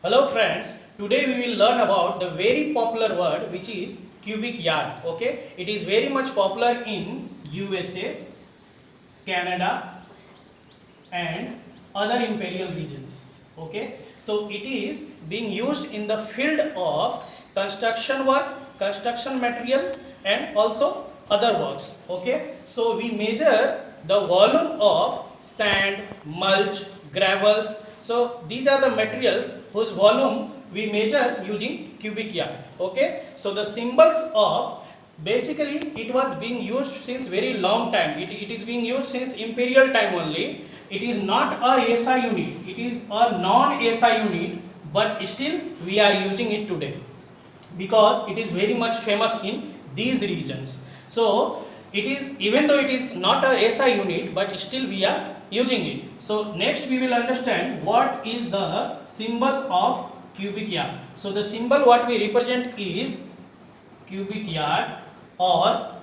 Hello friends, today we will learn about the very popular word which is cubic yard. Okay, it is very much popular in USA, Canada and other imperial regions. Okay, so it is being used in the field of construction work, construction material and also other works. Okay, so we measure the volume of sand, mulch, gravels. So these are the materials whose volume we measure using cubic yard. Okay, so the symbols of basically it was being used since very long time. It is being used since imperial time only. It is not a SI unit, it is a non-SI unit, but still we are using it today because it is very much famous in these regions. So it is, even though it is not a SI unit, but still we are using it. So next we will understand what is the symbol of cubic yard. So the symbol what we represent is cubic yard or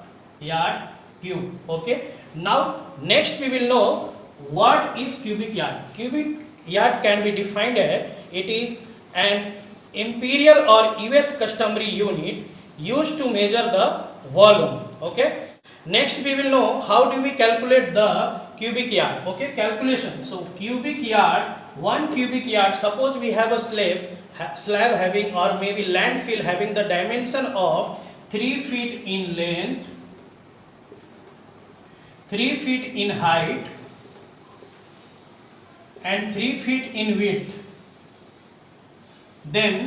yard cube. Okay, now next we will know what is cubic yard. Cubic yard can be defined as it is an imperial or US customary unit used to measure the volume. Okay, next we will know how do we calculate the cubic yard. Okay, calculation. So cubic yard, 1 cubic yard, suppose we have a slab having or maybe landfill having the dimension of 3 feet in length, 3 feet in height and 3 feet in width, then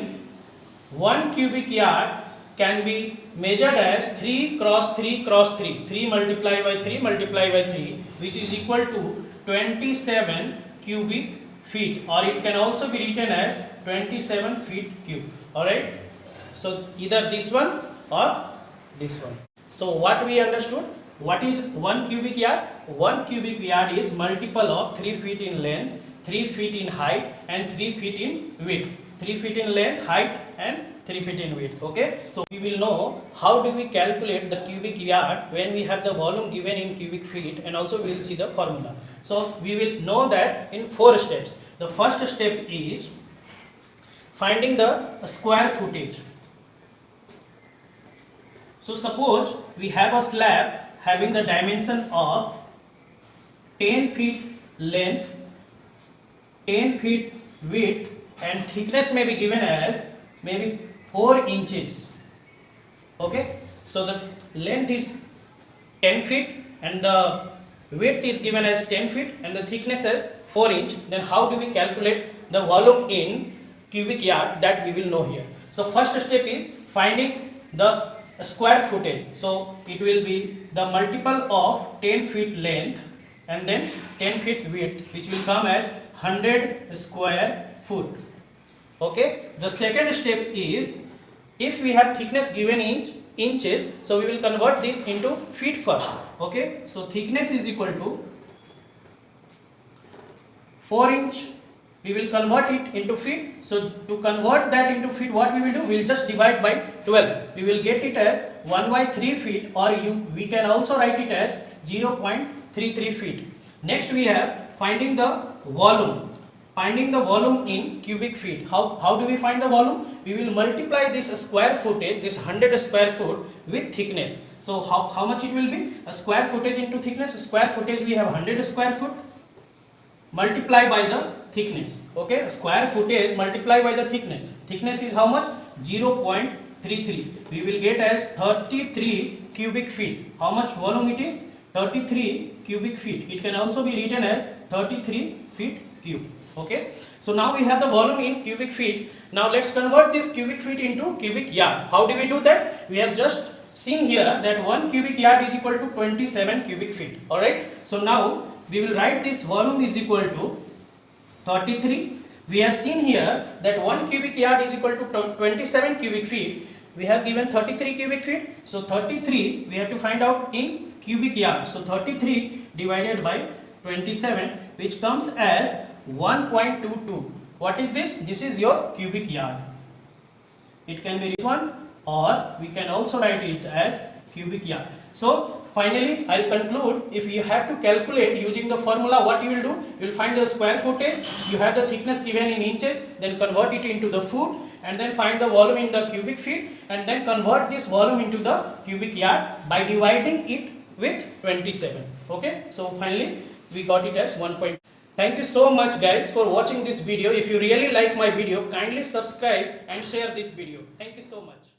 1 cubic yard can be measured as 3 cross 3 cross 3, 3 multiplied by 3 multiplied by 3, which is equal to 27 cubic feet, or it can also be written as 27 feet cube. Alright, so either this one or this one. So what we understood, what is 1 cubic yard? 1 cubic yard is multiple of 3 feet in length, 3 feet in height and 3 feet in width. 3 feet in length, height and 3 feet in width. Okay, so we will know how do we calculate the cubic yard when we have the volume given in cubic feet, and also we will see the formula. So we will know that in 4 steps. The first step is finding the square footage. So suppose we have a slab having the dimension of 10 feet length, 10 feet width and thickness may be given as maybe 4 inches. Okay, so the length is 10 feet and the width is given as 10 feet and the thickness as 4 inch. Then how do we calculate the volume in cubic yard? That we will know here. So first step is finding the square footage. So it will be the multiple of 10 feet length and then 10 feet width, which will come as 100 square foot. Okay, the second step is if we have thickness given in inches, so we will convert this into feet first. Okay, so thickness is equal to 4 inch, we will convert it into feet. So to convert that into feet, what we will do, we will just divide by 12. We will get it as 1 by 3 feet, or we can also write it as 0.33 feet. Next we have finding the volume. Finding the volume in cubic feet. How do we find the volume? We will multiply this square footage, this 100 square foot with thickness. So how much it will be? A square footage into thickness. Square footage we have 100 square foot multiply by the thickness. Okay, square footage multiply by the thickness. Thickness is how much? 0.33. We will get as 33 cubic feet. How much volume it is? 33 cubic feet. It can also be written as 33 feet cube. Okay, so now we have the volume in cubic feet. Now let's convert this cubic feet into cubic yard. How do we do that? We have just seen here that 1 cubic yard is equal to 27 cubic feet. Alright, so now we will write this volume is equal to 33. We have seen here that 1 cubic yard is equal to 27 cubic feet. We have given 33 cubic feet. So 33 we have to find out in cubic yard. So 33 divided by 27, which comes as 1.22. What is this? This is your cubic yard. It can be this one, or we can also write it as cubic yard. So finally I'll conclude. If you have to calculate using the formula, what you will do, you will find the square footage, you have the thickness given in inches, then convert it into the foot, and then find the volume in the cubic feet, and then convert this volume into the cubic yard by dividing it with 27. Okay, so finally we got it as 1. Thank you so much guys for watching this video. If you really like my video, kindly subscribe and share this video. Thank you so much.